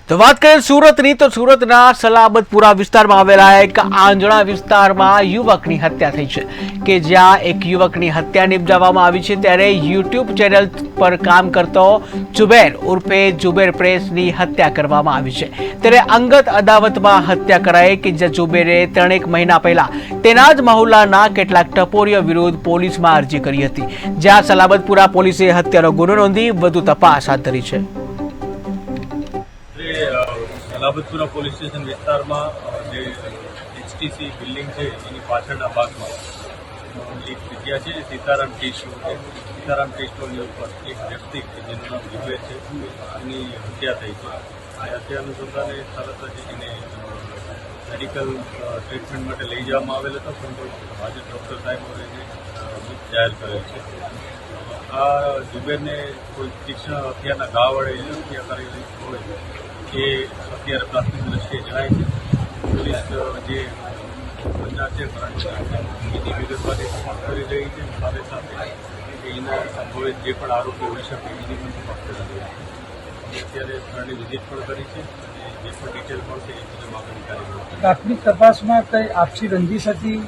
તો વાત કરીએ સુરતની તો સુરતના સલાબતપુરા વિસ્તારમાં આવેલા એક આંજણા વિસ્તારમાં યુવકની હત્યા થઈ છે કે જ્યાં એક યુવકની હત્યા નિપજાવવામાં આવી છે ત્યારે યુટ્યુબ ચેનલ પર કામ કરતો જુબેર ઉર્ફે જુબેર પ્રેસની હત્યા કરવામાં આવી છે ત્યારે અંગત અદાવતમાં હત્યા કરાઈ કે જ્યાં જુબેરે 3 મહિના પહેલા તેના જ મહોલ્લાના કેટલાક ટપોરીઓ વિરુદ્ધ પોલીસમાં અરજી કરી હતી, જ્યાં સલાબતપુરા પોલીસે હત્યાનો ગુનો નોંધી વધુ તપાસ હાથ ધરી છે। સલાબતપુરા પોલીસ સ્ટેશન વિસ્તારમાં જે એચટીસી બિલ્ડિંગ છે એની પાછળના ભાગમાં એક જગ્યા છે સીતારામ ટી સ્ટોર છે। સીતારામ ટી સ્ટોરની ઉપર એક વ્યક્તિ કે જેનું નામ જુબેર છે એની હત્યા થઈ છે। આ હત્યા અનુસંધાને તરત જ એને મેડિકલ ટ્રીટમેન્ટ માટે લઈ જવામાં આવેલ હતો, પરંતુ આજે ડૉક્ટર સાહેબોએ એને મૃત જાહેર કરેલ છે। આ જુબેરને કોઈ તીક્ષ્ણ હત્યાના ઘા વડે હત્યા કરેલી હોય એ અત્યારે પ્રાથમિક દ્રષ્ટિએ જણાય છે। પોલીસ જે બન્યા છે એની વિગતવારની તપાસ કરી રહી છે, સાથે સાથે એના સંભવિત જે પણ આરોપી હોઈ શકે એની પણ તપાસ કરી રહી છે। અત્યારે સ્થળની વિઝિટ પણ કરી છે અને જે પણ ડિટેલ મળશે એ મુજબ આગળની કાર્યવાહી। પ્રાથમિક તપાસમાં કઈ આપસી રંજીશ હતી?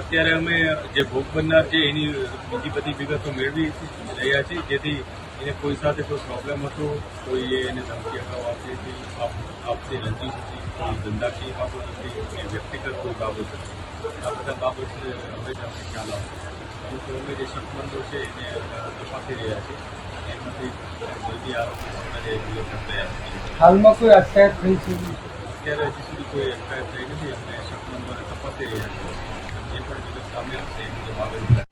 અત્યારે અમે જે ભોગ બનનાર છે એની બીજી બધી વિગતો મેળવી રહ્યા છીએ, જેથી એને કોઈ સાથે કોઈ પ્રોબ્લેમ હતો, કોઈએ એને ધમકી અગાઉ આપી હતી, આપતી રંજીશ હતી, કોઈ ધંધાકીય બાબત હતી કે વ્યક્તિગત કોઈ બાબત હતી, આ બધા બાબત હવે જ અમને ખ્યાલ આવશે। પરંતુ અમે જે શકમંદો છે એને તપાસી રહ્યા છીએ, એમાંથી જલ્દી આરોપી પકડાય એ પ્રયત્ન થયા છે। હાલમાં કોઈ અટકાયત થઈ છે? અત્યારે હજી સુધી કોઈ અટકાયત થઈ નથી, અમે શકમંદોને તપાસી રહ્યા છીએ, જે પણ વિગત સામે આવશે એ મુજબ આગળ